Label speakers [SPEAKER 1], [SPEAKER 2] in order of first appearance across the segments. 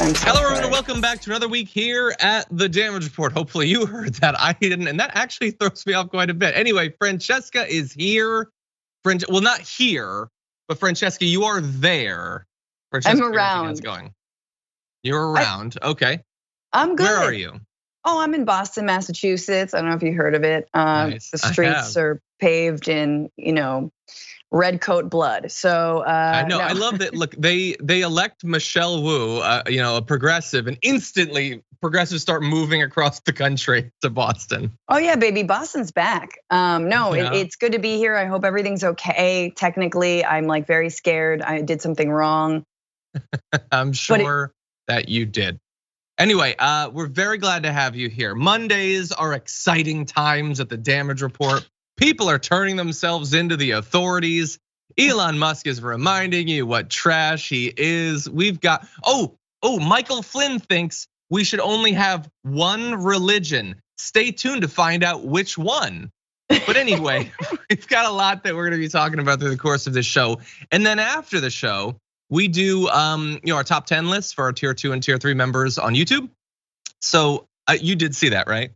[SPEAKER 1] Hello, everyone, and welcome back to another week here at the Damage Report. Hopefully you heard that. I didn't, and that actually throws me off quite a bit. Anyway, Francesca is here. Well, not here, but Francesca, you are there. Francesca,
[SPEAKER 2] I'm around.
[SPEAKER 1] How's it going? You're around, okay.
[SPEAKER 2] I'm good.
[SPEAKER 1] Where are you?
[SPEAKER 2] Oh, I'm in Boston, Massachusetts. I don't know if you heard of it.
[SPEAKER 1] Nice.
[SPEAKER 2] The streets are paved in, red coat blood. So
[SPEAKER 1] I know.
[SPEAKER 2] no.
[SPEAKER 1] I love that. Look, they elect Michelle Wu, a progressive, and instantly progressives start moving across the country to Boston.
[SPEAKER 2] Oh yeah, baby, Boston's back. It's good to be here. I hope everything's okay. Technically, I'm like very scared. I did something wrong.
[SPEAKER 1] I'm sure that you did. Anyway, we're very glad to have you here. Mondays are exciting times at the Damage Report. People are turning themselves into the authorities. Elon Musk is reminding you what trash he is. We've got, Michael Flynn thinks we should only have one religion. Stay tuned to find out which one. But anyway, we've got a lot that we're gonna be talking about through the course of this show. And then after the show, we do our top 10 lists for our tier 2 and tier 3 members on YouTube. So you did see that, right?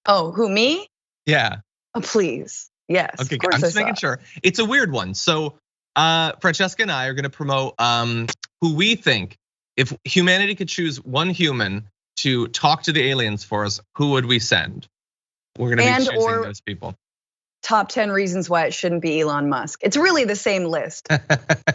[SPEAKER 2] Oh, who, me?
[SPEAKER 1] Yeah.
[SPEAKER 2] Oh, please. Yes.
[SPEAKER 1] Okay, I'm just making sure. It's a weird one. So Francesca and I are gonna promote who we think, if humanity could choose one human to talk to the aliens for us, who would we send? We're gonna be choosing those people.
[SPEAKER 2] Top 10 reasons why it shouldn't be Elon Musk. It's really the same list.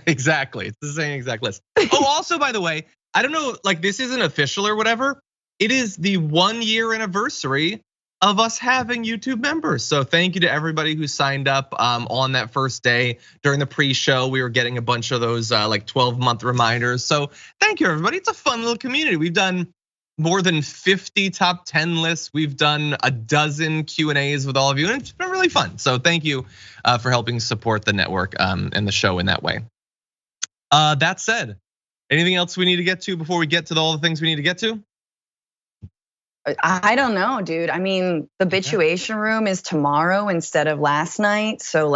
[SPEAKER 1] Exactly, it's the same exact list. Oh, also, by the way, I don't know, like this isn't official or whatever. It is the 1 year anniversary of us having YouTube members. So thank you to everybody who signed up on that first day during the pre-show. We were getting a bunch of those like 12-month reminders. So thank you, everybody. It's a fun little community. We've done more than 50 top 10 lists. We've done a dozen Q&As with all of you, and it's been really fun. So thank you for helping support the network and the show in that way. That said, anything else we need to get to before we get to all the things we need to get to?
[SPEAKER 2] I don't know, dude. I mean, the Bituation Room is tomorrow instead of last night. So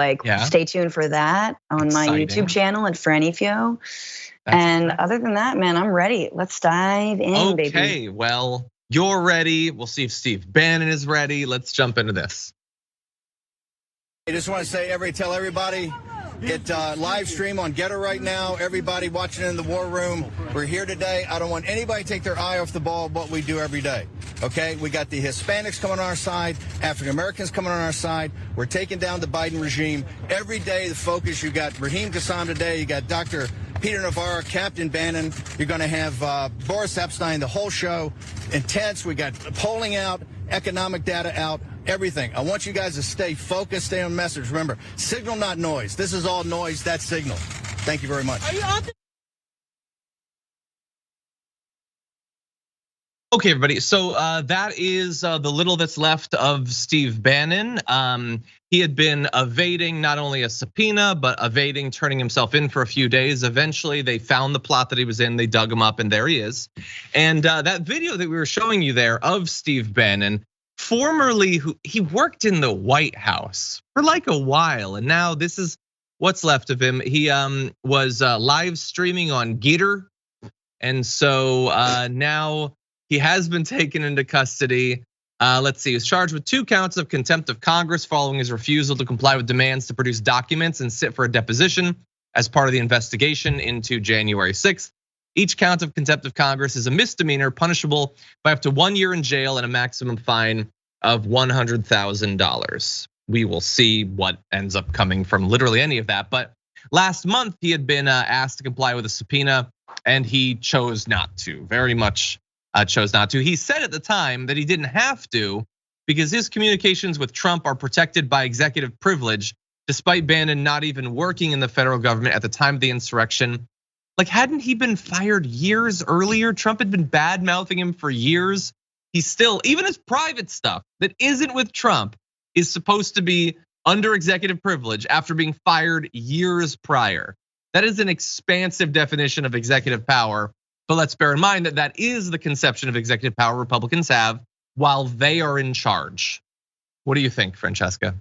[SPEAKER 2] stay tuned for that on my YouTube channel at Franny Fio. And other than that, man, I'm ready. Let's dive in, baby.
[SPEAKER 1] Okay, well, you're ready. We'll see if Steve Bannon is ready. Let's jump into this.
[SPEAKER 3] I just want to say, tell everybody, get live stream on Getter right now. Everybody watching in the war room, we're here today. I don't want anybody to take their eye off the ball of what we do every day. Okay, we got the Hispanics coming on our side, African Americans coming on our side. We're taking down the Biden regime. Every day, the focus, you got Raheem Kassam today, you got Dr. Peter Navarro, Captain Bannon. You're going to have Boris Epstein, the whole show. Intense. We got polling out, economic data out, everything. I want you guys to stay focused, stay on message. Remember, signal, not noise. This is all noise, that's signal. Thank you very much.
[SPEAKER 1] Okay, everybody, so that is the little that's left of Steve Bannon. He had been evading not only a subpoena, but evading turning himself in for a few days. Eventually, they found the plot that he was in, they dug him up, and there he is. And that video that we were showing you there of Steve Bannon, formerly, he worked in the White House for like a while, and now this is what's left of him. He was live streaming on Getter, and so now he has been taken into custody. Let's see, he was charged with 2 counts of contempt of Congress following his refusal to comply with demands to produce documents and sit for a deposition as part of the investigation into January 6th. Each count of contempt of Congress is a misdemeanor punishable by up to 1 year in jail and a maximum fine of $100,000. We will see what ends up coming from literally any of that. But last month he had been asked to comply with a subpoena and he chose not to, very much chose not to. He said at the time that he didn't have to because his communications with Trump are protected by executive privilege, despite Bannon not even working in the federal government at the time of the insurrection. Like, hadn't he been fired years earlier? Trump had been bad mouthing him for years. He's still, even his private stuff that isn't with Trump is supposed to be under executive privilege after being fired years prior. That is an expansive definition of executive power. But let's bear in mind that that is the conception of executive power Republicans have while they are in charge. What do you think, Francesca?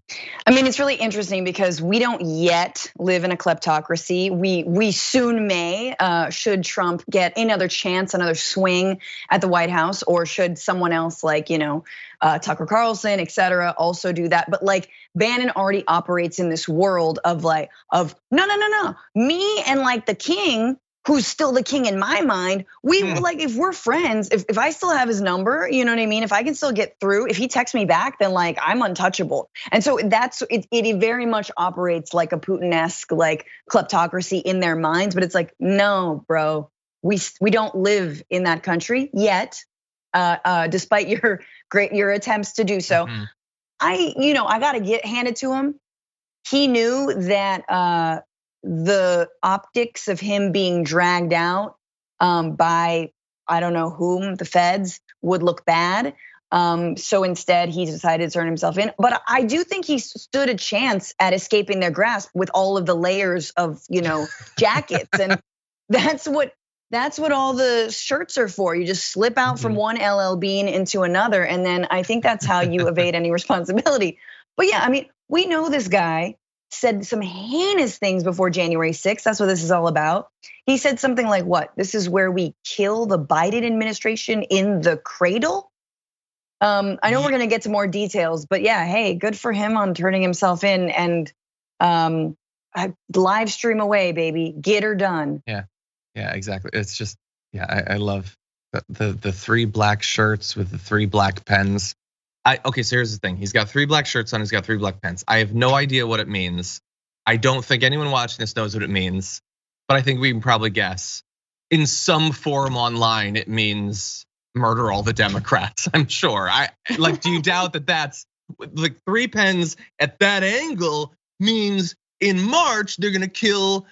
[SPEAKER 2] I mean, it's really interesting because we don't yet live in a kleptocracy. We soon may, should Trump get another chance, another swing at the White House, or should someone else like, Tucker Carlson, et cetera, also do that. But like Bannon already operates in this world of no, me and like the king, who's still the king in my mind, we like, if we're friends, if I still have his number, you know what I mean? If I can still get through, if he texts me back, then like I'm untouchable. And so it very much operates like a Putin-esque like kleptocracy in their minds, but it's like, no, bro, we don't live in that country yet, despite your attempts to do so. I gotta hand it to him. He knew that the optics of him being dragged out by I don't know whom, the feds, would look bad. So instead he decided to turn himself in. But I do think he stood a chance at escaping their grasp with all of the layers of jackets. And that's what all the shirts are for. You just slip out from one LL Bean into another. And then I think that's how you evade any responsibility. But yeah, I mean, we know this guy said some heinous things before January 6th. That's what this is all about. He said something like, what? This is where we kill the Biden administration in the cradle? I know we're gonna get to more details, but yeah, hey, good for him on turning himself in and live stream away, baby. Get her done.
[SPEAKER 1] Yeah, exactly. It's just, I love the 3 black shirts with the 3 black pens. Okay, so here's the thing. He's got 3 black shirts on, he's got 3 black pens. I have no idea what it means. I don't think anyone watching this knows what it means, but I think we can probably guess. In some form online, it means murder all the Democrats, I'm sure. Do you doubt that that's like 3 pens at that angle means in March, they're gonna kill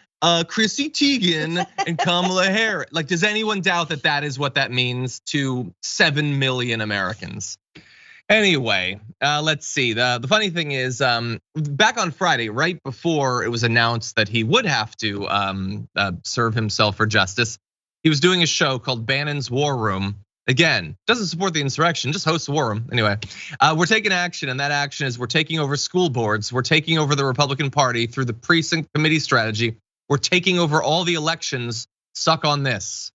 [SPEAKER 1] Christie Teigen and Kamala Harris? Like, does anyone doubt that that is what that means to 7 million Americans? Anyway, let's see. The funny thing is, back on Friday, right before it was announced that he would have to serve himself for justice, he was doing a show called Bannon's War Room. Again, doesn't support the insurrection, just hosts a war room. Anyway, we're taking action, and that action is we're taking over school boards. We're taking over the Republican Party through the precinct committee strategy. We're taking over all the elections. Suck on this.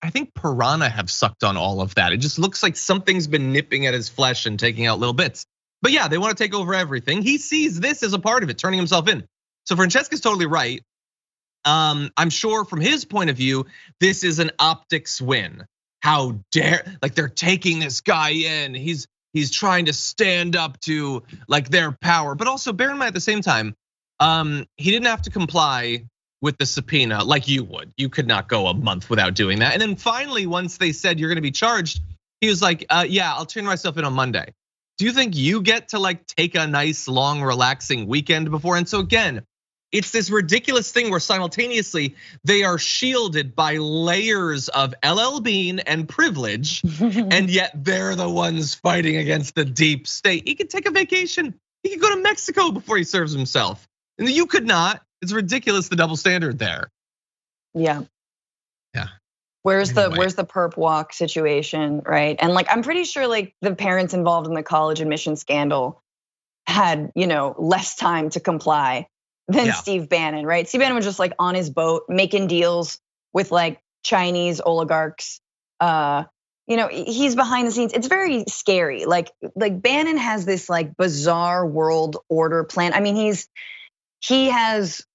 [SPEAKER 1] I think Piranha have sucked on all of that. It just looks like something's been nipping at his flesh and taking out little bits. But yeah, they want to take over everything. He sees this as a part of it, turning himself in. So Francesca's totally right. I'm sure from his point of view, this is an optics win. How dare, like they're taking this guy in. He's trying to stand up to like their power. But also bear in mind at the same time, he didn't have to comply with the subpoena like you would. You could not go a month without doing that. And then finally, once they said you're gonna be charged, he was like, yeah, I'll turn myself in on Monday. Do you think you get to like take a nice, long, relaxing weekend before? And so again, it's this ridiculous thing where simultaneously they are shielded by layers of LL Bean and privilege, and yet they're the ones fighting against the deep state. He could take a vacation. He could go to Mexico before he serves himself. And you could not. It's ridiculous, the double standard there.
[SPEAKER 2] Yeah.
[SPEAKER 1] Yeah.
[SPEAKER 2] Where's the perp walk situation, right? And like I'm pretty sure like the parents involved in the college admission scandal had, less time to comply than Steve Bannon, right? Steve Bannon was just like on his boat making deals with like Chinese oligarchs. He's behind the scenes. It's very scary. Like Bannon has this like bizarre world order plan. I mean, he has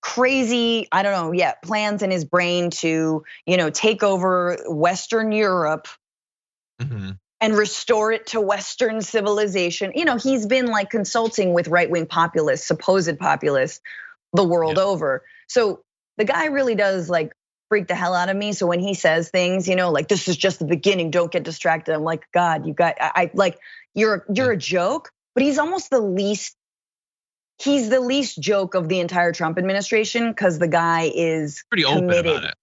[SPEAKER 2] crazy, I don't know, plans in his brain to, take over Western Europe and restore it to Western civilization. He's been like consulting with right-wing populists, supposed populists, the world over. So the guy really does like freak the hell out of me. So when he says things, like this is just the beginning, don't get distracted. I'm like, God, you're a joke, but he's almost the least. He's the least joke of the entire Trump administration because the guy is
[SPEAKER 1] pretty
[SPEAKER 2] committed.
[SPEAKER 1] Open about it.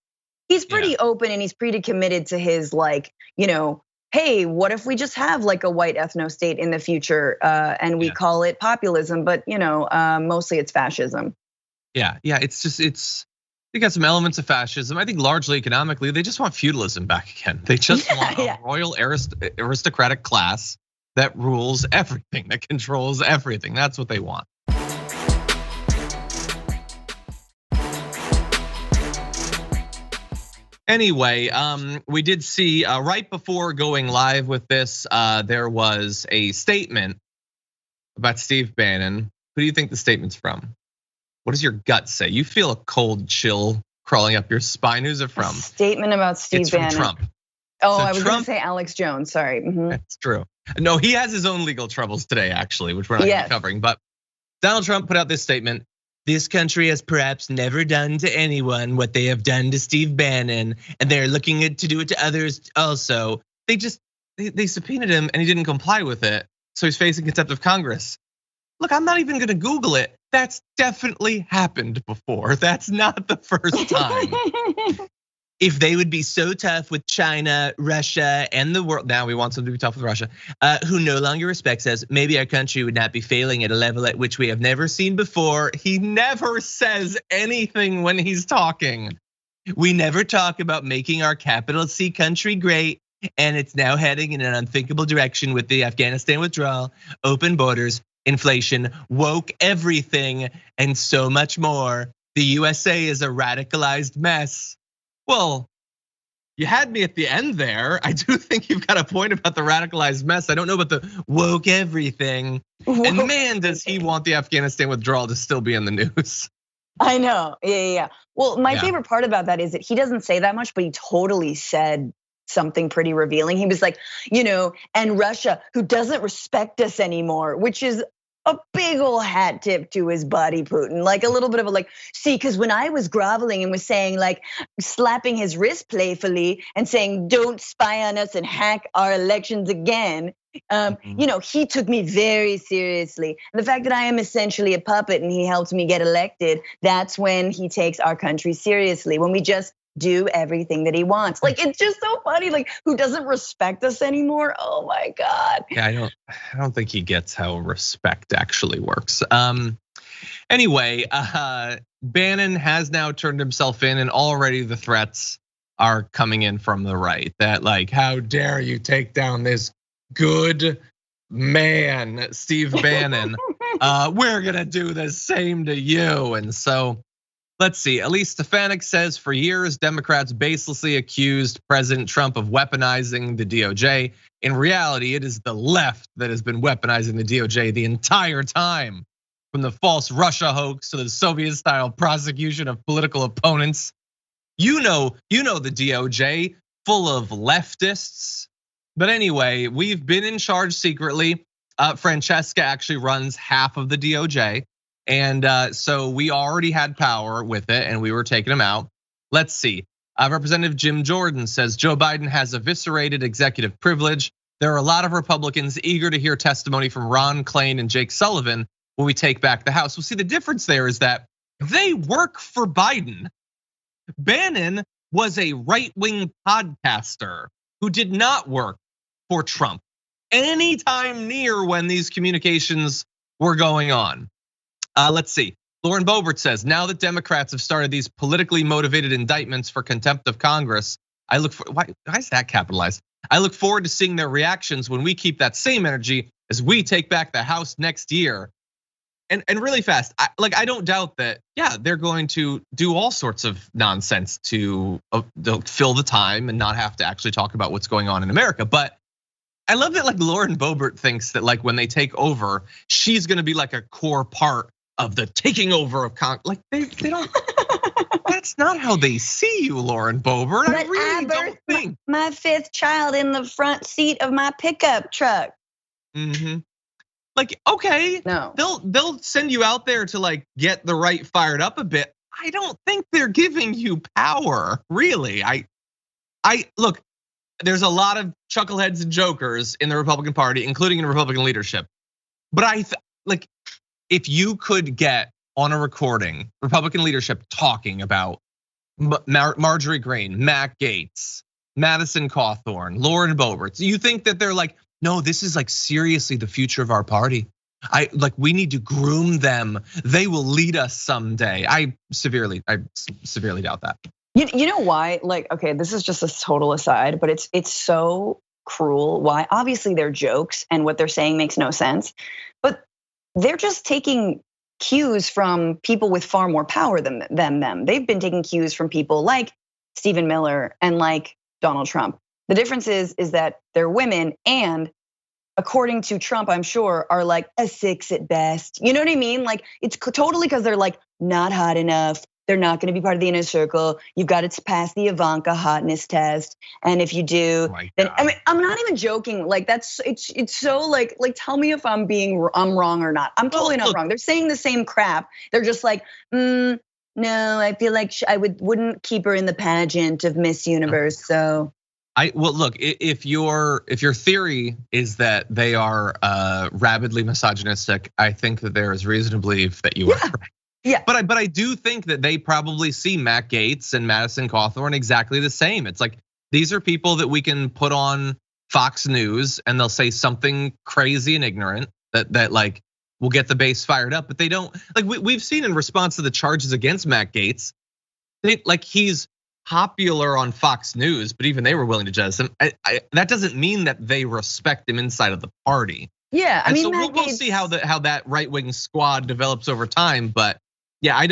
[SPEAKER 2] He's pretty open and he's pretty committed to his like, hey, what if we just have like a white ethno state in the future and we call it populism, but mostly it's fascism.
[SPEAKER 1] Yeah, they got some elements of fascism. I think largely economically, they just want feudalism back again. They just want a royal aristocratic class that rules everything, that controls everything. That's what they want. Anyway, we did see right before going live with this, there was a statement about Steve Bannon. Who do you think the statement's from? What does your gut say? You feel a cold chill crawling up your spine. Who's it from?
[SPEAKER 2] A statement about Steve Bannon.
[SPEAKER 1] It's from Trump.
[SPEAKER 2] Oh, so I was going to say Alex Jones. Sorry.
[SPEAKER 1] That's true. No, he has his own legal troubles today, actually, which we're not going to be covering. But Donald Trump put out this statement. This country has perhaps never done to anyone what they have done to Steve Bannon, and they're looking to do it to others also. They subpoenaed him and he didn't comply with it. So he's facing contempt of Congress. Look, I'm not even gonna Google it. That's definitely happened before. That's not the first time. If they would be so tough with China, Russia, and the world, now we want them to be tough with Russia, who no longer respects us, maybe our country would not be failing at a level at which we have never seen before. He never says anything when he's talking. We never talk about making our capital C country great, and it's now heading in an unthinkable direction with the Afghanistan withdrawal, open borders, inflation, woke everything, and so much more. The USA is a radicalized mess. Well, you had me at the end there. I do think you've got a point about the radicalized mess. I don't know about the woke everything. And man, does he want the Afghanistan withdrawal to still be in the news.
[SPEAKER 2] I know, yeah. Well, my favorite part about that is that he doesn't say that much, but he totally said something pretty revealing. He was like, and Russia, who doesn't respect us anymore, which is a big old hat tip to his buddy Putin, like a little bit of a see, because when I was groveling and was saying slapping his wrist playfully and saying, don't spy on us and hack our elections again. He took me very seriously. The fact that I am essentially a puppet and he helped me get elected, that's when he takes our country seriously. When we just do everything that he wants. It's just so funny, who doesn't respect us anymore? Oh my God.
[SPEAKER 1] Yeah, I don't think he gets how respect actually works. Anyway, Bannon has now turned himself in, and already the threats are coming in from the right. That how dare you take down this good man, Steve Bannon? We're gonna do the same to you. And so let's see, Elise Stefanik says for years, Democrats baselessly accused President Trump of weaponizing the DOJ. In reality, it is the left that has been weaponizing the DOJ the entire time. From the false Russia hoax to the Soviet-style prosecution of political opponents. You know the DOJ, full of leftists. But anyway, we've been in charge secretly. Francesca actually runs half of the DOJ. And so we already had power with it and we were taking them out. Let's see. Representative Jim Jordan says Joe Biden has eviscerated executive privilege. There are a lot of Republicans eager to hear testimony from Ron Klain and Jake Sullivan when we take back the House. Well, see, the difference there is that they work for Biden. Bannon was a right-wing podcaster who did not work for Trump anytime near when these communications were going on. Let's see. Lauren Boebert says, now that Democrats have started these politically motivated indictments for contempt of Congress, I look for, why is that capitalized? I look forward to seeing their reactions when we keep that same energy as we take back the House next year. And really fast, I don't doubt that, yeah, they're going to do all sorts of nonsense to fill the time and not have to actually talk about what's going on in America. But I love that Lauren Boebert thinks that when they take over, she's gonna be a core part of the taking over of Congress. They don't, that's not how they see you, Lauren Boebert. I really don't think.
[SPEAKER 2] My fifth child in the front seat of my pickup truck.
[SPEAKER 1] Okay,
[SPEAKER 2] no.
[SPEAKER 1] They'll send you out there to get the right fired up a bit. I don't think they're giving you power, really. I look, there's a lot of chuckleheads and jokers in the Republican Party, including in Republican leadership. But if you could get on a recording Republican leadership talking about Marjorie Greene, Matt Gaetz, Madison Cawthorn, Lauren Boebert, you think that they're no, this is seriously the future of our party. We need to groom them. They will lead us someday. I severely doubt that.
[SPEAKER 2] You know why? Okay, this is just a total aside, but it's so cruel. Why? Obviously they're jokes and what they're saying makes no sense, but they're just taking cues from people with far more power than them. They've been taking cues from people like Stephen Miller and like Donald Trump. The difference is that they're women and according to Trump, I'm sure, are like a 6 at best. You know what I mean? Like it's totally because they're like not hot enough. They're not going to be part of the inner circle. You've got to pass the Ivanka hotness test, and if you do, then I mean, I'm not even joking. Like it's so like tell me if I'm wrong or not. I'm totally not wrong. They're saying the same crap. They're just like, no, I feel like I wouldn't keep her in the pageant of Miss Universe. So.
[SPEAKER 1] Well, look, if your theory is that they are rabidly misogynistic, I think that there is reason to believe that you are right.
[SPEAKER 2] Yeah.
[SPEAKER 1] But I do think that they probably see Matt Gaetz and Madison Cawthorn exactly the same. It's like these are people that we can put on Fox News and they'll say something crazy and ignorant that like will get the base fired up, but they don't like we've seen in response to the charges against Matt Gaetz, like he's popular on Fox News, but even they were willing to judge him. That doesn't mean that they respect him inside of the party.
[SPEAKER 2] Yeah, I mean,
[SPEAKER 1] so we'll see how that right-wing squad develops over time. But yeah,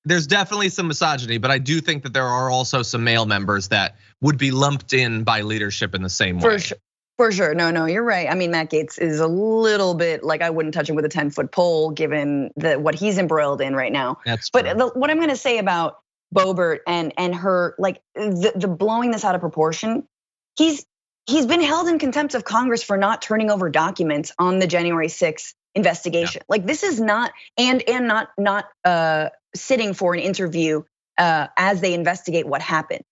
[SPEAKER 1] there's definitely some misogyny, but I do think that there are also some male members that would be lumped in by leadership in the same way.
[SPEAKER 2] For sure, no, you're right. I mean, Matt Gaetz is a little bit like I wouldn't touch him with a 10-foot pole, given what he's embroiled in right now.
[SPEAKER 1] That's true.
[SPEAKER 2] But what I'm gonna say about Boebert and her, like the blowing this out of proportion, he's been held in contempt of Congress for not turning over documents on the January 6th investigation. Yeah. Like this is not and not sitting for an interview as they investigate what happened.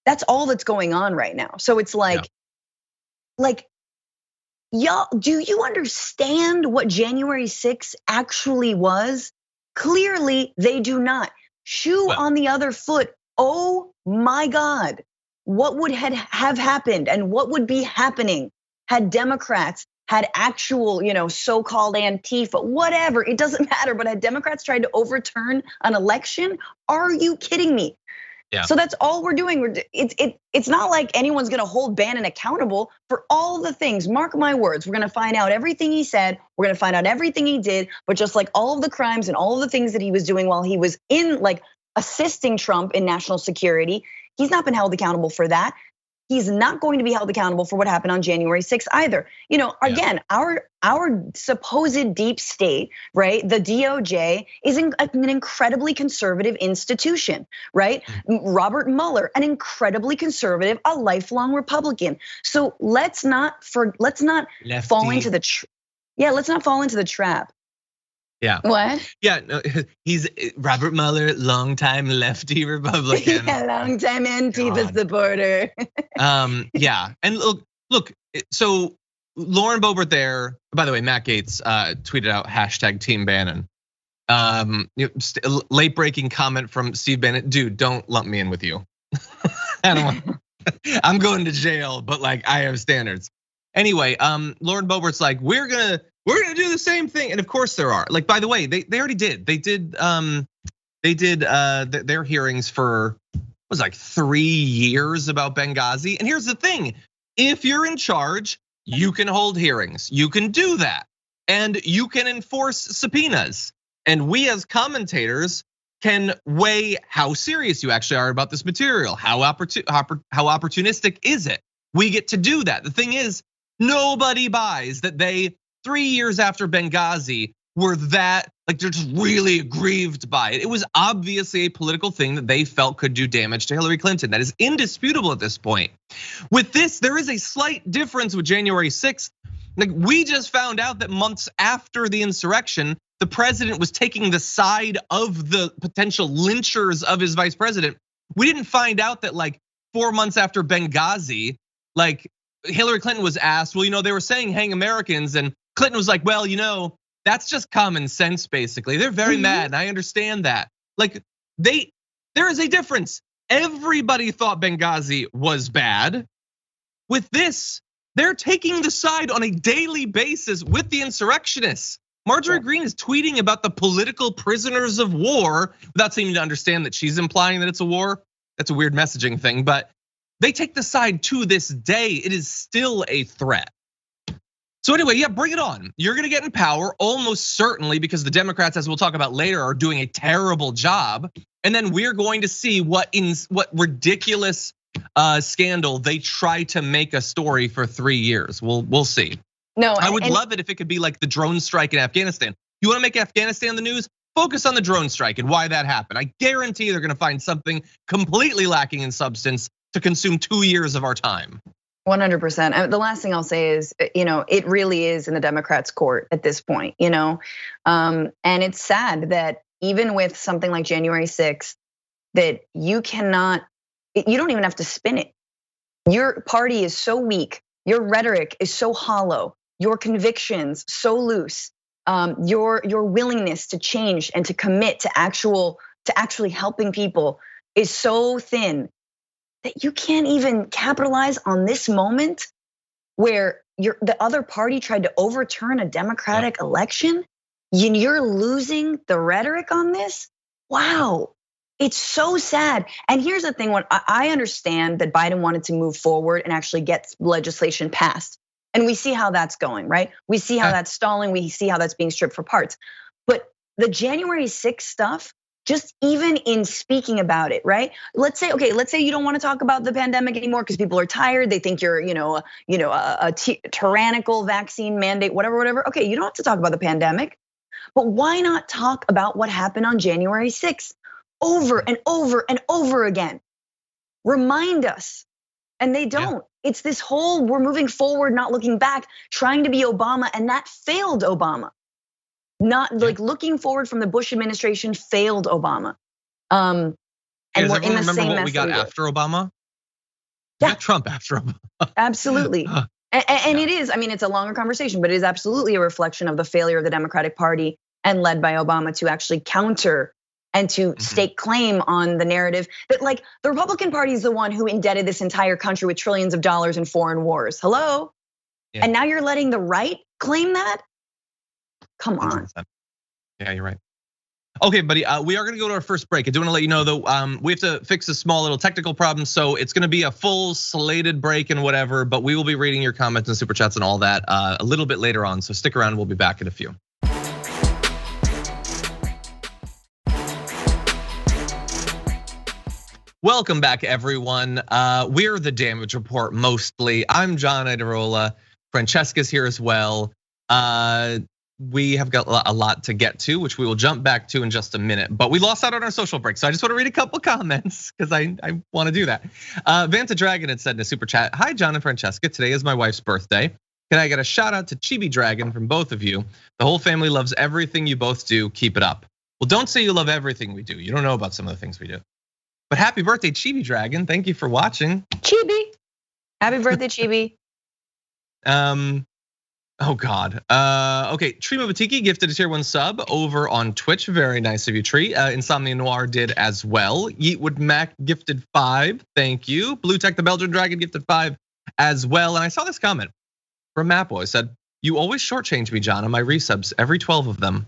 [SPEAKER 2] That's all that's going on right now. So it's like y'all, do you understand what January 6th actually was? Clearly they do not. On the other foot, oh my God, what would have happened and what would be happening had Democrats had actual, so-called Antifa, whatever, it doesn't matter, but had Democrats tried to overturn an election? Are you kidding me?
[SPEAKER 1] Yeah.
[SPEAKER 2] So that's all we're doing. It's not like anyone's gonna hold Bannon accountable for all the things. Mark my words, we're gonna find out everything he said, we're gonna find out everything he did, but just like all of the crimes and all of the things that he was doing while he was in like assisting Trump in national security, he's not been held accountable for that. He's not going to be held accountable for what happened on January 6th either. Again, our supposed deep state, right? The DOJ is an incredibly conservative institution, right? Robert Mueller, an incredibly conservative, a lifelong Republican. So let's not fall into the trap.
[SPEAKER 1] Yeah.
[SPEAKER 2] What?
[SPEAKER 1] Yeah, no, he's Robert Mueller, longtime lefty Republican.
[SPEAKER 2] Yeah, longtime Antifa supporter.
[SPEAKER 1] Yeah, and look. So Lauren Boebert there. By the way, Matt Gaetz tweeted out #Team Bannon. Late breaking comment from Steve Bannon. Dude, don't lump me in with you. I don't want. I'm going to jail, but like I have standards. Anyway, Lauren Boebert's like, we're gonna do the same thing, and of course there are. Like, by the way, they already did. They did their hearings for was like 3 years about Benghazi. And here's the thing: if you're in charge, you can hold hearings. You can do that, and you can enforce subpoenas. And we as commentators can weigh how serious you actually are about this material. How opportunistic is it? We get to do that. The thing is, nobody buys that they 3 years after Benghazi were that, like they're just really aggrieved by it. It was obviously a political thing that they felt could do damage to Hillary Clinton. That is indisputable at this point. With this, there is a slight difference with January 6th. Like we just found out that months after the insurrection, the president was taking the side of the potential lynchers of his vice president. We didn't find out that like 4 months after Benghazi, like Hillary Clinton was asked, well, they were saying hang Americans, and Clinton was like, well, that's just common sense, basically. They're very mad, and I understand that. Like, there is a difference. Everybody thought Benghazi was bad. With this, they're taking the side on a daily basis with the insurrectionists. Marjorie Greene is tweeting about the political prisoners of war without seeming to understand that she's implying that it's a war. That's a weird messaging thing, but They take the side to this day. It is still a threat. So anyway, yeah, bring it on. You're gonna get in power almost certainly because the Democrats, as we'll talk about later, are doing a terrible job. And then we're going to see what ridiculous scandal they try to make a story for 3 years. We'll see.
[SPEAKER 2] No,
[SPEAKER 1] I would love it if it could be like the drone strike in Afghanistan. You wanna make Afghanistan the news? Focus on the drone strike and why that happened. I guarantee they're gonna find something completely lacking in substance to consume 2 years of our time.
[SPEAKER 2] 100%. The last thing I'll say is, it really is in the Democrats' court at this point, and it's sad that even with something like January 6th, that you don't even have to spin it. Your party is so weak, your rhetoric is so hollow, your convictions so loose, your willingness to change and to commit to actually helping people is so thin that you can't even capitalize on this moment where the other party tried to overturn a Democratic election. You're losing the rhetoric on this. Wow, it's so sad. And here's the thing: when I understand that Biden wanted to move forward and actually get legislation passed, and we see how that's going, right? We see how that's stalling. We see how that's being stripped for parts. But the January 6th stuff, just even in speaking about it, right? Let's say you don't want to talk about the pandemic anymore because people are tired. They think you're, a tyrannical vaccine mandate, whatever. Okay, you don't have to talk about the pandemic, but why not talk about what happened on January 6th over and over and over again? Remind us, and they don't. Yeah. It's this whole we're moving forward, not looking back, trying to be Obama, and that failed Obama. Not like looking forward from the Bush administration failed Obama. And
[SPEAKER 1] does
[SPEAKER 2] we're in the
[SPEAKER 1] remember
[SPEAKER 2] same
[SPEAKER 1] what
[SPEAKER 2] mess
[SPEAKER 1] we got after Obama? We got Trump after Obama.
[SPEAKER 2] Absolutely. And it is, it's a longer conversation, but it is absolutely a reflection of the failure of the Democratic Party and led by Obama to actually counter and to stake claim on the narrative that like the Republican Party is the one who indebted this entire country with trillions of dollars in foreign wars. Hello? Yeah. And now you're letting the right claim that? Come on.
[SPEAKER 1] Yeah, you're right. Okay, buddy, we are gonna go to our first break. I do wanna let you know though, we have to fix a small little technical problem. So it's gonna be a full slated break and whatever, but we will be reading your comments and super chats and all that a little bit later on. So stick around, we'll be back in a few. Welcome back, everyone. We're the Damage Report mostly. I'm John Idarola. Francesca's here as well. We have got a lot to get to, which we will jump back to in just a minute. But we lost out on our social break, so I just want to read a couple comments because I want to do that. Vanta Dragon had said in a super chat, "Hi, John and Francesca. Today is my wife's birthday. Can I get a shout out to Chibi Dragon from both of you? The whole family loves everything you both do. Keep it up." Well, don't say you love everything we do. You don't know about some of the things we do. But happy birthday, Chibi Dragon. Thank you for watching.
[SPEAKER 2] Chibi. Happy birthday, Chibi.
[SPEAKER 1] Oh God. Okay, Trima Batiki gifted a tier 1 sub over on Twitch. Very nice of you, Tree. Insomnia Noir did as well. Yeetwood Mac gifted 5. Thank you. Blue Tech the Belgian Dragon gifted 5 as well. And I saw this comment from Mapboy. Said, "You always shortchange me, John, on my resubs. Every 12 of them."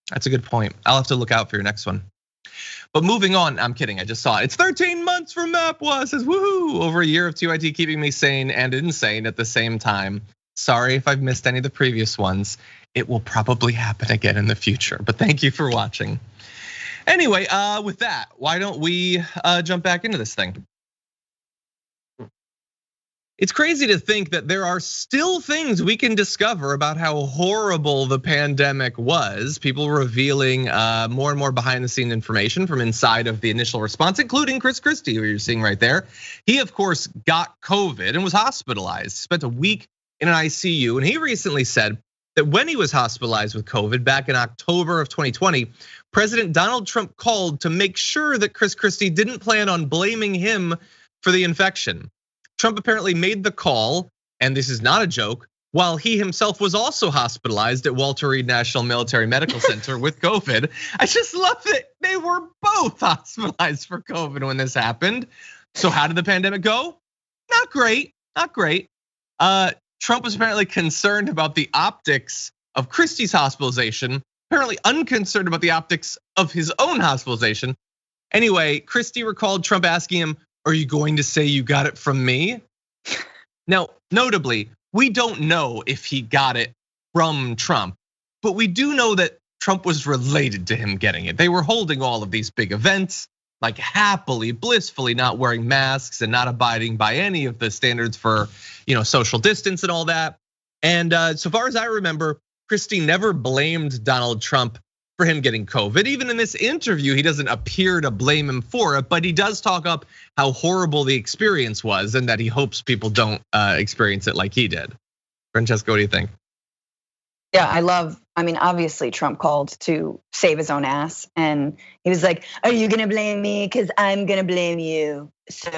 [SPEAKER 1] That's a good point. I'll have to look out for your next one. But moving on, I'm kidding, I just saw it. It's 13 months from Mapwa, says woohoo, over a year of TYT keeping me sane and insane at the same time. Sorry if I've missed any of the previous ones. It will probably happen again in the future, but thank you for watching. Anyway, with that, why don't we jump back into this thing? It's crazy to think that there are still things we can discover about how horrible the pandemic was. People revealing more and more behind the scenes information from inside of the initial response, including Christie, who you're seeing right there. He, of course, got COVID and was hospitalized, spent a week in an ICU. And he recently said that when he was hospitalized with COVID back in October of 2020, President Donald Trump called to make sure that Christie didn't plan on blaming him for the infection. Trump apparently made the call, and this is not a joke, while he himself was also hospitalized at Walter Reed National Military Medical Center with COVID. I just love that they were both hospitalized for COVID when this happened. So how did the pandemic go? Not great, not great. Trump was apparently concerned about the optics of Christie's hospitalization, apparently unconcerned about the optics of his own hospitalization. Anyway, Christie recalled Trump asking him, Are you going to say you got it from me? Now, notably, we don't know if he got it from Trump, but we do know that Trump was related to him getting it. They were holding all of these big events, like happily, blissfully not wearing masks and not abiding by any of the standards for, social distance and all that. And so far as I remember, Christie never blamed Donald Trump for him getting COVID. Even in this interview, he doesn't appear to blame him for it, but he does talk up how horrible the experience was and that he hopes people don't experience it like he did. Francesca, what do you think?
[SPEAKER 2] Yeah, obviously Trump called to save his own ass, and he was like, "Are you gonna blame me? Because I'm gonna blame you." So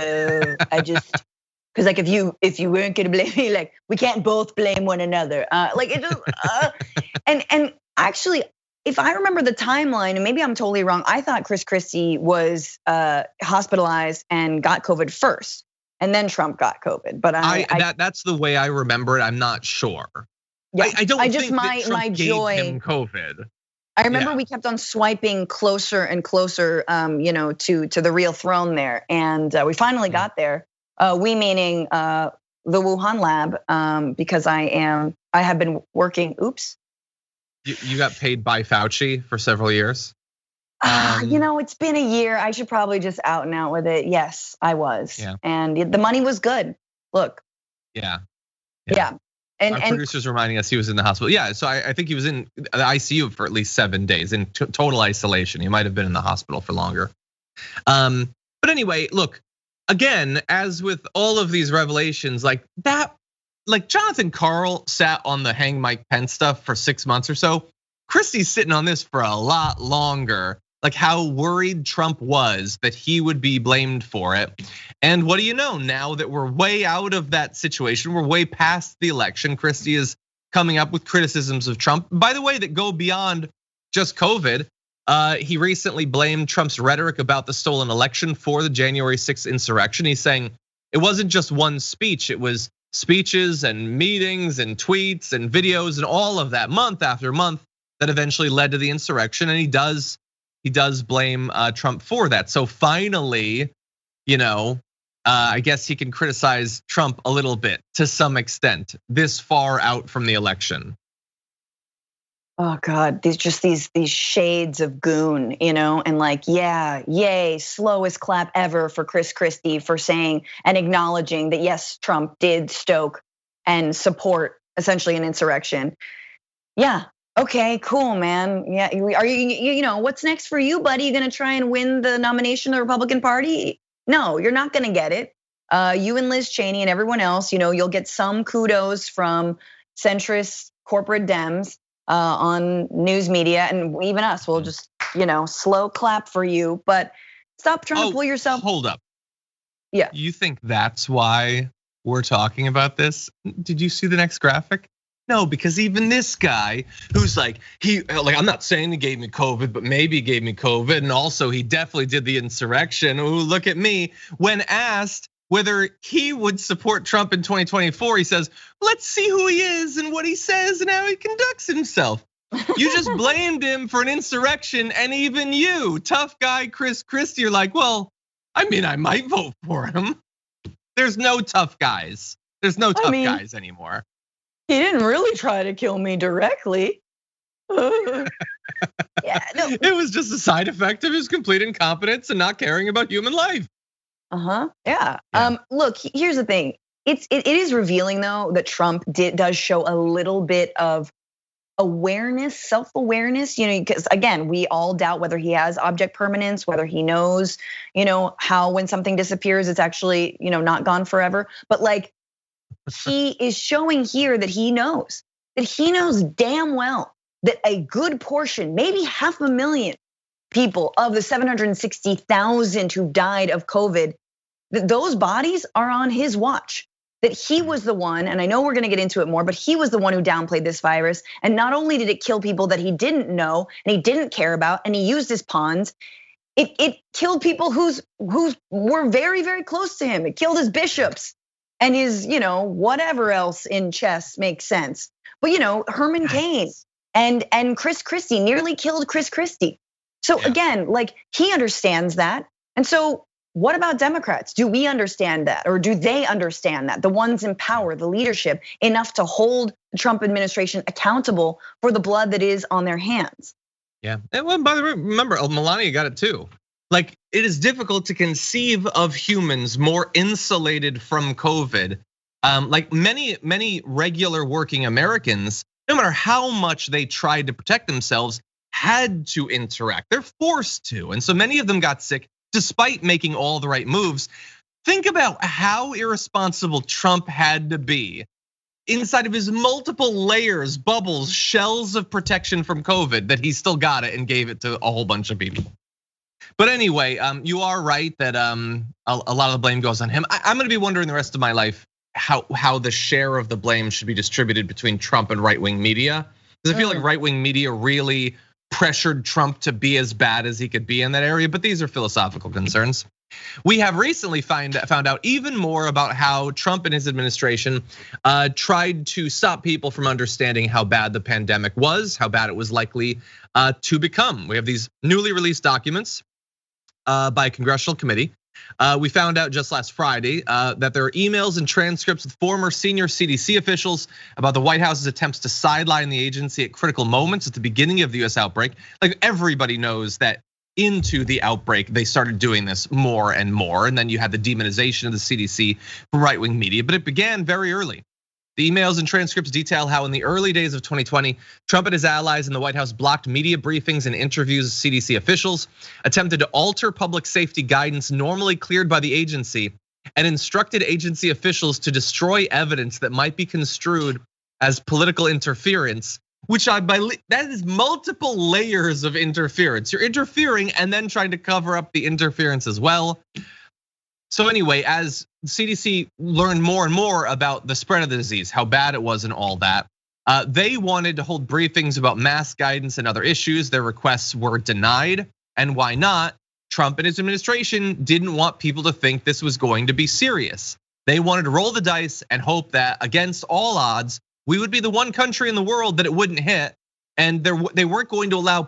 [SPEAKER 2] because like if you weren't gonna blame me, like we can't both blame one another. And actually, if I remember the timeline, and maybe I'm totally wrong, I thought Christie was hospitalized and got COVID first, and then Trump got COVID. But
[SPEAKER 1] that's the way I remember it. I'm not sure.
[SPEAKER 2] Yeah,
[SPEAKER 1] I don't think that Trump gave him COVID.
[SPEAKER 2] I remember we kept on swiping closer and closer, to the real throne there, and we finally got there. We meaning the Wuhan lab, because I have been working. Oops.
[SPEAKER 1] You got paid by Fauci for several years.
[SPEAKER 2] It's been a year. I should probably just out and out with it. Yes, I was, and the money was good. Look.
[SPEAKER 1] Yeah.
[SPEAKER 2] And
[SPEAKER 1] producer's reminding us he was in the hospital. Yeah, so I think he was in the ICU for at least 7 days in total isolation. He might have been in the hospital for longer. But anyway, look, again, as with all of these revelations, like Jonathan Karl sat on the hang Mike Pence stuff for 6 months or so. Christie's sitting on this for a lot longer. Like how worried Trump was that he would be blamed for it. And what do you know, now that we're way out of that situation, we're way past the election, Christie is coming up with criticisms of Trump, by the way, that go beyond just COVID. He recently blamed Trump's rhetoric about the stolen election for the January 6th insurrection. He's saying it wasn't just one speech, it was speeches and meetings and tweets and videos and all of that month after month that eventually led to the insurrection. And he does blame Trump for that. So finally, I guess he can criticize Trump a little bit to some extent this far out from the election.
[SPEAKER 2] Oh God, these shades of goon, and like, yeah, yay, slowest clap ever for Christie for saying and acknowledging that yes, Trump did stoke and support essentially an insurrection. Yeah. Okay, cool, man. Yeah, are you, what's next for you, buddy? You gonna try and win the nomination of the Republican Party? No, you're not gonna get it. You and Liz Cheney and everyone else, you'll get some kudos from centrist corporate Dems on news media, and even us will just, slow clap for you. But stop trying to pull yourself.
[SPEAKER 1] Hold up.
[SPEAKER 2] Yeah.
[SPEAKER 1] You think that's why we're talking about this? Did you see the next graphic? No, because even this guy who's like, I'm not saying he gave me COVID, but maybe he gave me COVID. And also he definitely did the insurrection. Ooh, look at me. When asked whether he would support Trump in 2024, he says, let's see who he is and what he says and how he conducts himself. You just blamed him for an insurrection, and even you, tough guy Christie, you're like, well, I might vote for him. There's no tough guys. There's no tough guys anymore.
[SPEAKER 2] He didn't really try to kill me directly.
[SPEAKER 1] Yeah, no. It was just a side effect of his complete incompetence and not caring about human life.
[SPEAKER 2] Yeah. Look, here's the thing. It is revealing though that Trump does show a little bit of awareness, self-awareness, because again, we all doubt whether he has object permanence, whether he knows, how when something disappears, it's actually, not gone forever. But like, he is showing here that he knows damn well that a good portion, maybe 500,000 people of the 760,000 who died of COVID, that those bodies are on his watch. That he was the one, and I know we're gonna get into it more, but he was the one who downplayed this virus. And not only did it kill people that he didn't know and he didn't care about, and he used his pawns, it killed people who were very, very close to him. It killed his bishops. And his, whatever else in chess makes sense. But Herman Cain and Christie nearly killed Christie. So again, like he understands that. And so what about Democrats? Do we understand that? Or do they understand that? The ones in power, the leadership, enough to hold the Trump administration accountable for the blood that is on their hands.
[SPEAKER 1] Yeah, and well, by the way, remember, Melania got it too. Like, it is difficult to conceive of humans more insulated from COVID. Like many regular working Americans, no matter how much they tried to protect themselves, had to interact. They're forced to. And so many of them got sick despite making all the right moves. Think about how irresponsible Trump had to be inside of his multiple layers, bubbles, shells of protection from COVID, that he still got it and gave it to a whole bunch of people. But anyway, you are right that a lot of the blame goes on him. I'm gonna be wondering the rest of my life how the share of the blame should be distributed between Trump and right-wing media. Because I feel like right-wing media really pressured Trump to be as bad as he could be in that area, but these are philosophical concerns. We have recently found out even more about how Trump and his administration tried to stop people from understanding how bad the pandemic was, how bad it was likely to become. We have these newly released documents by a congressional committee. We found out just last Friday that there are emails and transcripts with former senior CDC officials about the White House's attempts to sideline the agency at critical moments at the beginning of the US outbreak. Like, everybody knows that into the outbreak, they started doing this more and more. And then you had the demonization of the CDC from right-wing media, but it began very early. The emails and transcripts detail how in the early days of 2020, Trump and his allies in the White House blocked media briefings and interviews with CDC officials, attempted to alter public safety guidance normally cleared by the agency, and instructed agency officials to destroy evidence that might be construed as political interference, which that is multiple layers of interference. You're interfering and then trying to cover up the interference as well. So anyway, as CDC learned more and more about the spread of the disease, how bad it was and all that, they wanted to hold briefings about mask guidance and other issues. Their requests were denied, and why not? Trump and his administration didn't want people to think this was going to be serious. They wanted to roll the dice and hope that against all odds, we would be the one country in the world that it wouldn't hit, and they weren't going to allow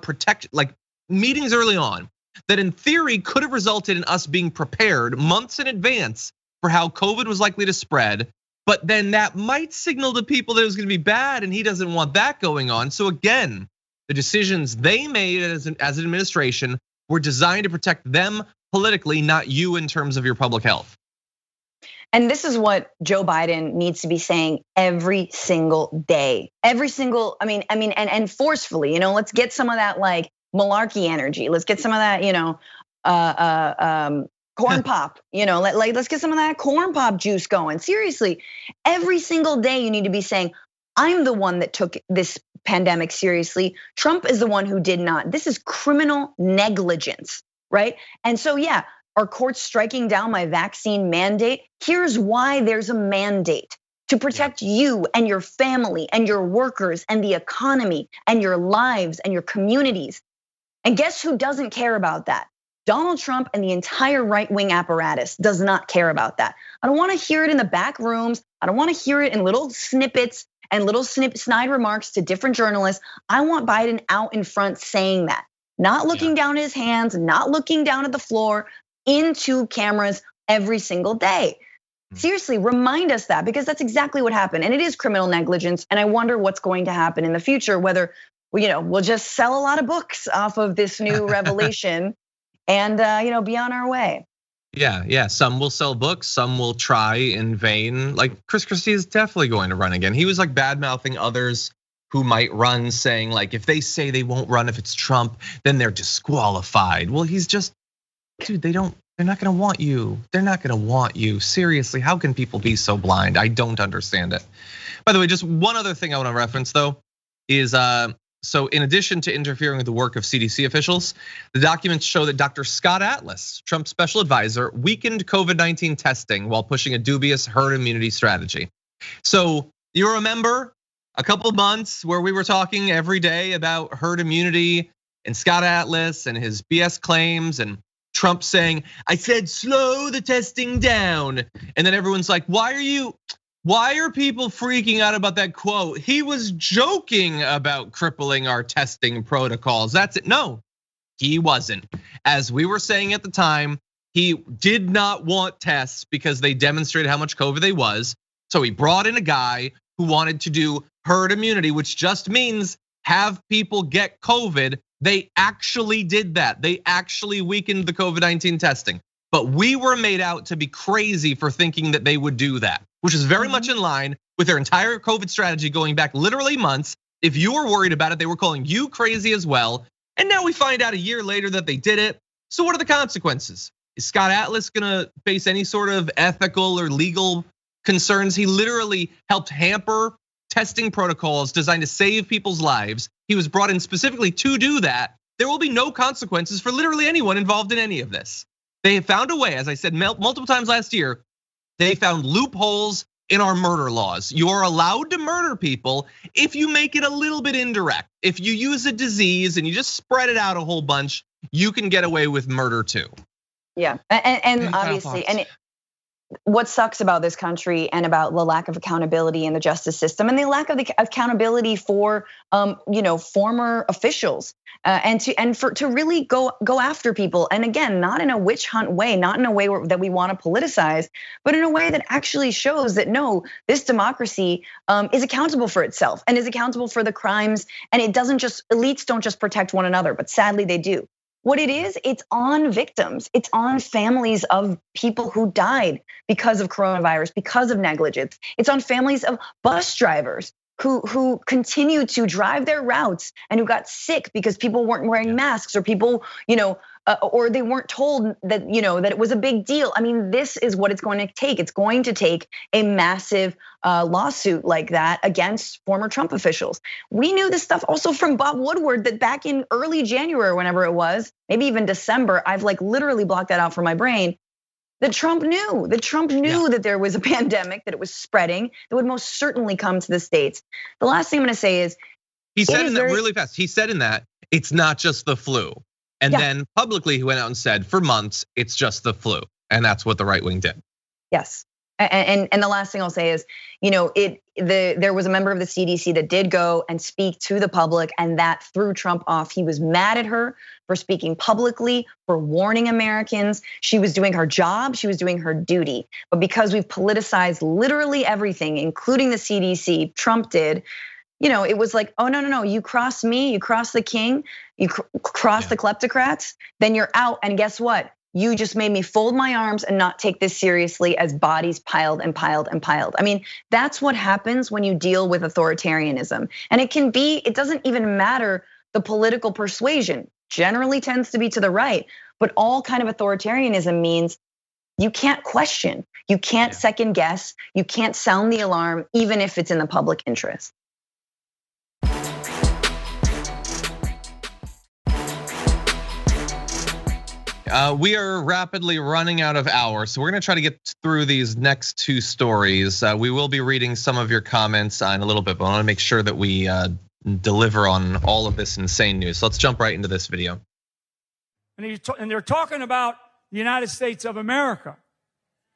[SPEAKER 1] meetings early on that in theory could have resulted in us being prepared months in advance for how COVID was likely to spread, but then that might signal to people that it was gonna be bad, and he doesn't want that going on. So again, the decisions they made as an administration were designed to protect them politically, not you in terms of your public health.
[SPEAKER 2] And this is what Joe Biden needs to be saying every single day. And forcefully, let's get some of that like malarkey energy. Let's get some of that, corn pop, let's get some of that corn pop juice going. Seriously, every single day you need to be saying, I'm the one that took this pandemic seriously. Trump is the one who did not. This is criminal negligence, right? And so, yeah, are courts striking down my vaccine mandate? Here's why there's a mandate: to protect you and your family and your workers and the economy and your lives and your communities. And guess who doesn't care about that? Donald Trump and the entire right-wing apparatus does not care about that. I don't want to hear it in the back rooms. I don't want to hear it in little snippets and little snide remarks to different journalists. I want Biden out in front saying that, not looking down at his hands, not looking down at the floor, into cameras every single day. Seriously, remind us that, because that's exactly what happened. And it is criminal negligence. And I wonder what's going to happen in the future, whether we'll just sell a lot of books off of this new revelation and be on our way.
[SPEAKER 1] Yeah. Some will sell books, some will try in vain. Like Christie is definitely going to run again. He was like bad mouthing others who might run, saying like, if they say they won't run if it's Trump, then they're disqualified. Well, he's just, dude, they're not gonna want you. They're not gonna want you. Seriously, how can people be so blind? I don't understand it. By the way, just one other thing I wanna reference though is, so in addition to interfering with the work of CDC officials, the documents show that Dr. Scott Atlas, Trump's special advisor, weakened COVID-19 testing while pushing a dubious herd immunity strategy. So you remember a couple of months where we were talking every day about herd immunity and Scott Atlas and his BS claims, and Trump saying, I said slow the testing down. And then everyone's like, why are people freaking out about that quote? He was joking about crippling our testing protocols. That's it. No, he wasn't. As we were saying at the time, He did not want tests because they demonstrated how much COVID they was. So he brought in a guy who wanted to do herd immunity, which just means have people get COVID. They actually did that. They actually weakened the COVID-19 testing. But we were made out to be crazy for thinking that they would do that, which is very much in line with their entire COVID strategy going back literally months. If you were worried about it, they were calling you crazy as well. And now we find out a year later that they did it. So what are the consequences? Is Scott Atlas gonna face any sort of ethical or legal concerns? He literally helped hamper testing protocols designed to save people's lives. He was brought in specifically to do that. There will be no consequences for literally anyone involved in any of this. They have found a way, as I said multiple times last year, they found loopholes in our murder laws. You are allowed to murder people if you make it a little bit indirect. If you use a disease and you just spread it out a whole bunch, you can get away with murder too.
[SPEAKER 2] Yeah, and obviously, what sucks about this country and about the lack of accountability in the justice system and the lack of the accountability for former officials and to really go after people, and again, not in a witch hunt way, not in a way that we want to politicize, but in a way that actually shows that no, this democracy is accountable for itself and is accountable for the crimes, and elites don't just protect one another, but sadly they do. What it is, it's on victims. It's on families of people who died because of coronavirus, because of negligence. It's on families of bus drivers who continue to drive their routes and who got sick because people weren't wearing masks, or people, or they weren't told that, that it was a big deal. I mean, this is what it's going to take. It's going to take a massive lawsuit like that against former Trump officials. We knew this stuff also from Bob Woodward, that back in early January, whenever it was, maybe even December, I've literally blocked that out from my brain. That Trump knew that there was a pandemic, that it was spreading, that would most certainly come to the States. The last thing I'm gonna say is,
[SPEAKER 1] he said in that really fast, he said in that, it's not just the flu. And then publicly he went out and said for months, it's just the flu. And that's what the right wing did.
[SPEAKER 2] Yes, and the last thing I'll say is, there was a member of the CDC that did go and speak to the public, and that threw Trump off. He was mad at her for speaking publicly, for warning Americans. She was doing her job, she was doing her duty. But because we've politicized literally everything, including the CDC, Trump did, it was like, oh, no, you cross me, you cross the king, you cross the kleptocrats, then you're out. And guess what? You just made me fold my arms and not take this seriously as bodies piled and piled and piled. I mean, that's what happens when you deal with authoritarianism. And it doesn't even matter the political persuasion, generally tends to be to the right, but all kind of authoritarianism means you can't question, you can't second guess, you can't sound the alarm, even if it's in the public interest.
[SPEAKER 1] We are rapidly running out of hours, so we're gonna try to get through these next two stories. We will be reading some of your comments in a little bit, but I wanna make sure that we deliver on all of this insane news. So let's jump right into this video.
[SPEAKER 4] And they're talking about the United States of America.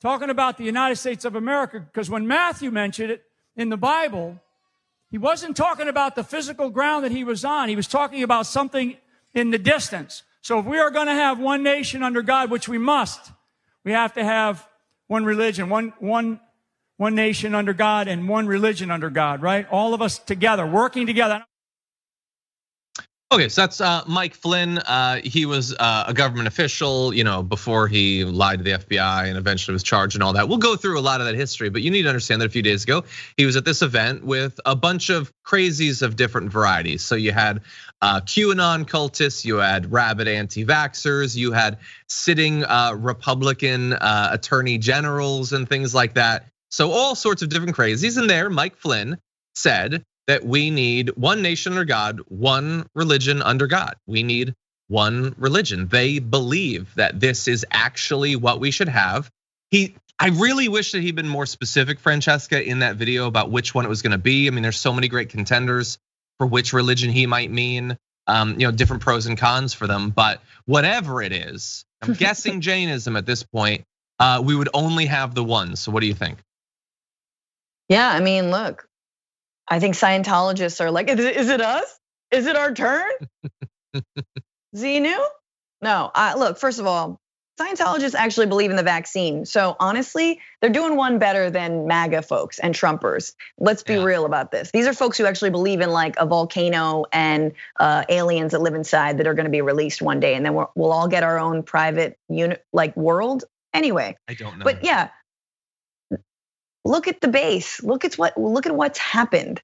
[SPEAKER 4] Talking about the United States of America, because when Matthew mentioned it in the Bible, he wasn't talking about the physical ground that he was on. He was talking about something in the distance. So if we are gonna have one nation under God, which we must, we have to have one religion, one nation under God and one religion under God, right? All of us together, working together.
[SPEAKER 1] Okay, so that's Mike Flynn. He was a government official, before he lied to the FBI and eventually was charged and all that. We'll go through a lot of that history, but you need to understand that a few days ago, he was at this event with a bunch of crazies of different varieties. So you had QAnon cultists, you had rabid anti-vaxxers, you had sitting Republican attorney generals and things like that. So all sorts of different crazies. And there, Mike Flynn said that we need one nation under God, one religion under God. We need one religion. They believe that this is actually what we should have. I really wish that he'd been more specific, Francesca, in that video about which one it was gonna be. I mean, there's so many great contenders for which religion he might mean, different pros and cons for them. But whatever it is, I'm guessing Jainism at this point, we would only have the one. So what do you think?
[SPEAKER 2] Yeah, I mean, look, I think Scientologists are like, is it us? Is it our turn? Xenu? No, look, first of all, Scientologists actually believe in the vaccine. So honestly, they're doing one better than MAGA folks and Trumpers. Let's be real about this. These are folks who actually believe in like a volcano and aliens that live inside that are gonna be released one day. And then we'll all get our own private unit, like world. Anyway,
[SPEAKER 1] I don't know.
[SPEAKER 2] But yeah, look at the base. Look at what's happened.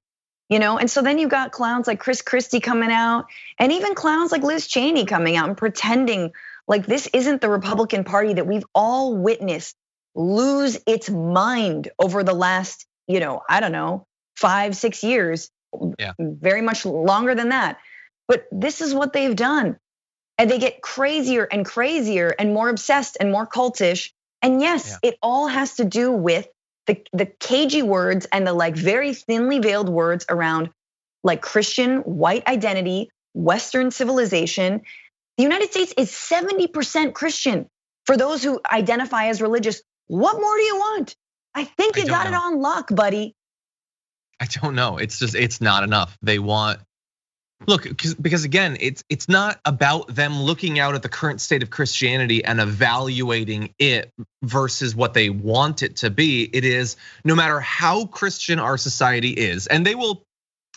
[SPEAKER 2] And so then you got clowns like Christie coming out, and even clowns like Liz Cheney coming out and pretending like this isn't the Republican Party that we've all witnessed lose its mind over the last, I don't know, 5-6 years, very much longer than that. But this is what they've done. And they get crazier and crazier and more obsessed and more cultish. And yes, it all has to do with the cagey words and the like very thinly veiled words around like Christian white identity, Western civilization. The United States is 70% Christian. For those who identify as religious, what more do you want? I think you got it on lock, buddy.
[SPEAKER 1] I don't know. It's not enough. They want, look, because again, it's not about them looking out at the current state of Christianity and evaluating it versus what they want it to be. It is no matter how Christian our society is, and they will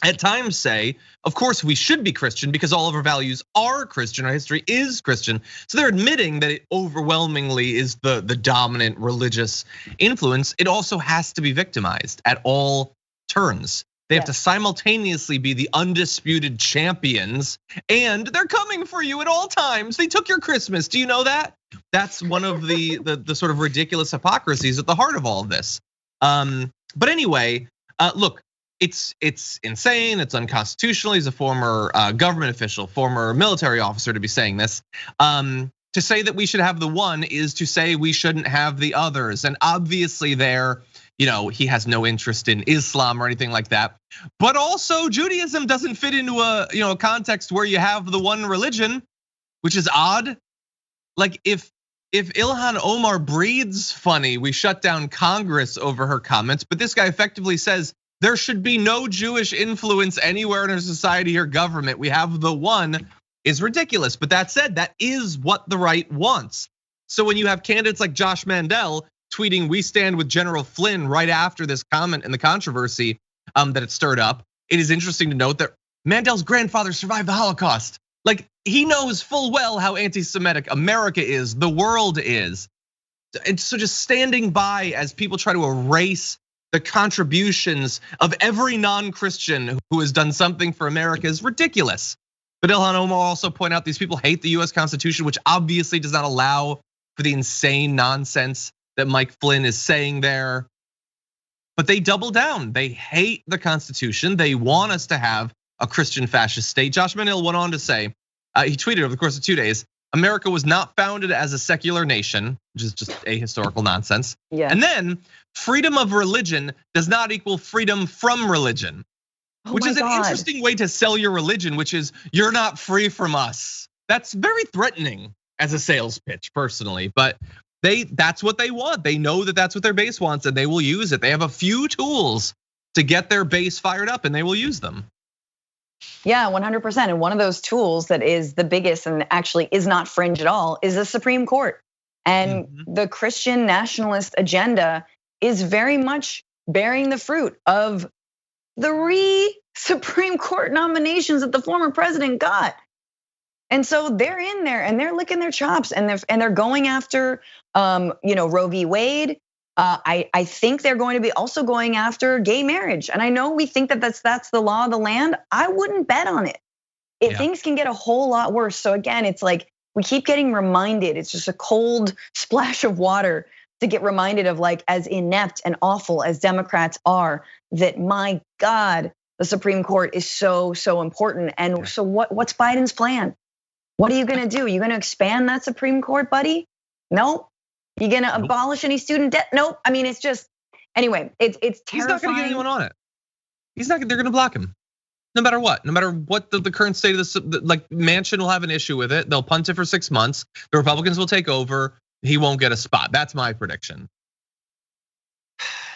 [SPEAKER 1] at times say, of course we should be Christian because all of our values are Christian, our history is Christian. So they're admitting that it overwhelmingly is the dominant religious influence. It also has to be victimized at all turns. They have to simultaneously be the undisputed champions, and they're coming for you at all times. They took your Christmas. Do you know that? That's one of the sort of ridiculous hypocrisies at the heart of all of this. But anyway, look, it's insane. It's unconstitutional. He's a former government official, former military officer to be saying this. To say that we should have the one is to say we shouldn't have the others. And obviously there, he has no interest in Islam or anything like that. But also Judaism doesn't fit into a context where you have the one religion, which is odd. Like if Ilhan Omar breathes funny, we shut down Congress over her comments, but this guy effectively says there should be no Jewish influence anywhere in our society or government. We have the one is ridiculous. But that said, that is what the right wants. So when you have candidates like Josh Mandel tweeting, "We stand with General Flynn" right after this comment and the controversy that it stirred up, it is interesting to note that Mandel's grandfather survived the Holocaust. Like he knows full well how anti-Semitic America is, the world is. And so just standing by as people try to erase the contributions of every non-Christian who has done something for America is ridiculous. But Ilhan Omar also point out these people hate the US Constitution, which obviously does not allow for the insane nonsense that Mike Flynn is saying there. But they double down. They hate the Constitution. They want us to have a Christian fascist state. Josh Mandel went on to say, he tweeted over the course of 2 days, America was not founded as a secular nation, which is just ahistorical nonsense.
[SPEAKER 2] Yeah.
[SPEAKER 1] And then freedom of religion does not equal freedom from religion, which is an interesting way to sell your religion, which is you're not free from us. That's very threatening as a sales pitch personally, but that's what they want. They know that that's what their base wants and they will use it. They have a few tools to get their base fired up and they will use them.
[SPEAKER 2] Yeah, 100%. And one of those tools that is the biggest and actually is not fringe at all is the Supreme Court. And the Christian nationalist agenda is very much bearing the fruit of the Supreme Court nominations that the former president got. And so they're in there and they're licking their chops and they're going after Roe v. Wade. I think they're going to be also going after gay marriage. And I know we think that that's the law of the land. I wouldn't bet on it. Things can get a whole lot worse. So again, it's like we keep getting reminded. It's just a cold splash of water to get reminded of, like, as inept and awful as Democrats are, that my God, the Supreme Court is so important. And so what's Biden's plan? What are you gonna do? You gonna expand that Supreme Court, buddy? Nope. You gonna abolish any student debt? Nope. I mean, it's just, anyway, it's terrifying.
[SPEAKER 1] He's not gonna get anyone on it. They're gonna block him. No matter what the current state of the, like, Manchin will have an issue with it. They'll punt it for 6 months. The Republicans will take over. He won't get a spot. That's my prediction.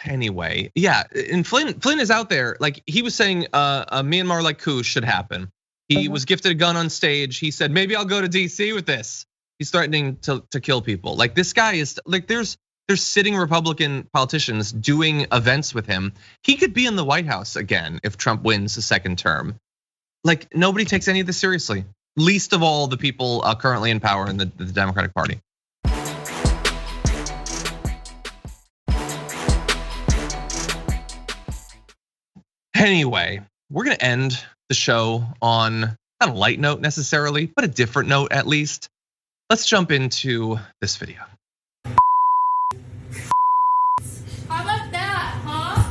[SPEAKER 1] Anyway, yeah, and Flynn is out there. Like he was saying, a Myanmar-like coup should happen. He was gifted a gun on stage. He said, maybe I'll go to DC with this. He's threatening to kill people. Like this guy is like there's sitting Republican politicians doing events with him. He could be in the White House again if Trump wins a second term. Like nobody takes any of this seriously. Least of all the people currently in power in the Democratic Party. Anyway, we're gonna end the show on not a light note necessarily, but a different note at least. Let's jump into this video.
[SPEAKER 5] How about that, huh?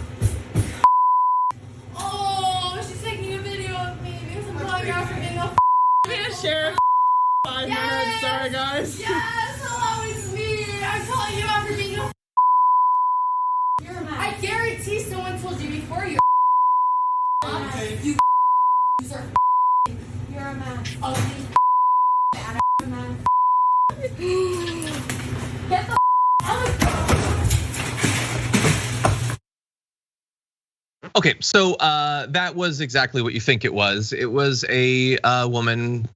[SPEAKER 5] Oh, she's taking a video of me because I'm calling her out for being a
[SPEAKER 6] can't share 5 minutes, sorry guys.
[SPEAKER 5] Yes, hello, it's me. I'm calling you out for being a You're a I guarantee someone told you before you're you are You're a man. Ugly bad man. Get the
[SPEAKER 1] Okay, so that was exactly what you think it was. It was a woman,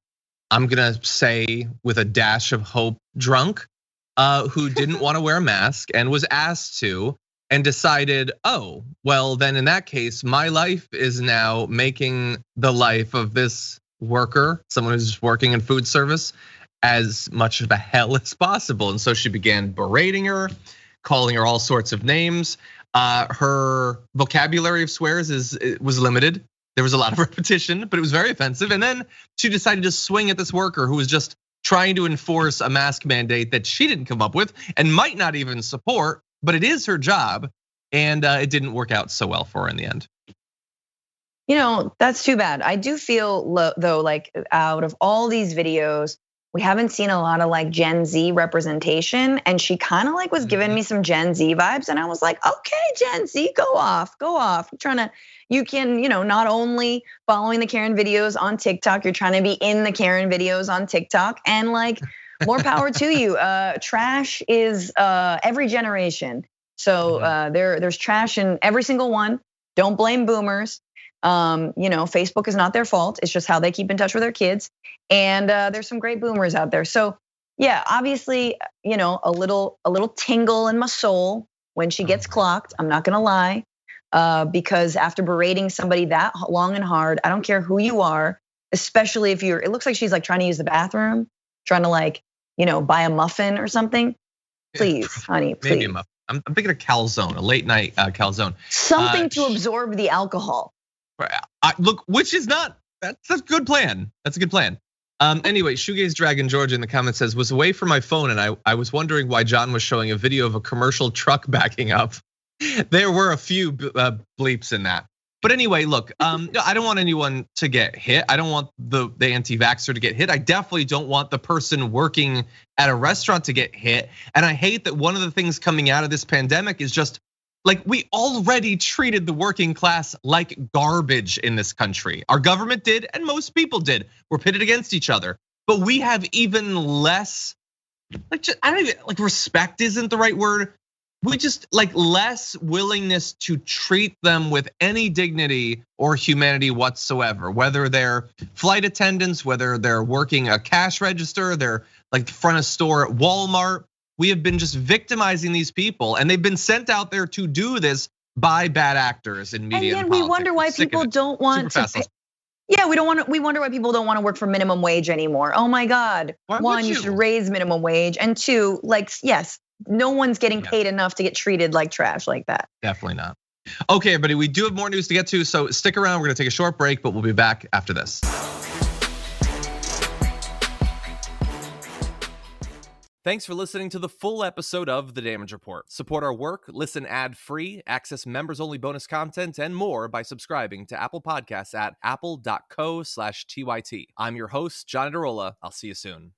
[SPEAKER 1] I'm gonna say with a dash of hope, drunk, who didn't want to wear a mask and was asked to, and decided, oh, well, then in that case, my life is now making the life of this worker, someone who's working in food service, as much of a hell as possible. And so she began berating her, calling her all sorts of names. Her vocabulary of swears was limited. There was a lot of repetition, but it was very offensive. And then she decided to swing at this worker who was just trying to enforce a mask mandate that she didn't come up with and might not even support, but it is her job. And it didn't work out so well for her in the end.
[SPEAKER 2] You know, that's too bad. I do feel though, like out of all these videos, we haven't seen a lot of like Gen Z representation, and she kind of like was giving me some Gen Z vibes, and I was like, okay, Gen Z, go off. I'm trying to, you can, not only following the Karen videos on TikTok, you're trying to be in the Karen videos on TikTok, and like more power to you. Trash is every generation, so there's trash in every single one. Don't blame boomers. Facebook is not their fault. It's just how they keep in touch with their kids. And there's some great boomers out there. So yeah, obviously, a little tingle in my soul when she gets clocked. I'm not gonna lie, because after berating somebody that long and hard, I don't care who you are, especially if it looks like she's like trying to use the bathroom, trying to like, buy a muffin or something. Please, honey, please.
[SPEAKER 1] Maybe a muffin. I'm thinking of calzone, a late night calzone.
[SPEAKER 2] Something to absorb the alcohol.
[SPEAKER 1] Look, which is not, that's a good plan. That's a good plan. Anyway, Shoegaze Dragon George in the comments says, was away from my phone and I was wondering why John was showing a video of a commercial truck backing up. There were a few bleeps in that. But anyway, look, I don't want anyone to get hit. I don't want the anti-vaxxer to get hit. I definitely don't want the person working at a restaurant to get hit. And I hate that one of the things coming out of this pandemic is just like we already treated the working class like garbage in this country. Our government did, and most people did. We're pitted against each other, but we have even less, I don't even, respect isn't the right word. We just less willingness to treat them with any dignity or humanity whatsoever. Whether they're flight attendants, whether they're working a cash register, they're like the front of store at Walmart. We have been just victimizing these people, and they've been sent out there to do this by bad actors in media.
[SPEAKER 2] And yet we wonder why people don't want to pay. Yeah, we wonder why people don't want to work for minimum wage anymore. Oh my God. One, you should raise minimum wage. And two, yes, no one's getting paid enough to get treated like trash like that.
[SPEAKER 1] Definitely not. Okay, everybody, we do have more news to get to, so stick around. We're gonna take a short break, but we'll be back after this. Thanks for listening to the full episode of The Damage Report. Support our work, listen ad-free, access members-only bonus content, and more by subscribing to Apple Podcasts at apple.co/TYT. I'm your host, John Adarola. I'll see you soon.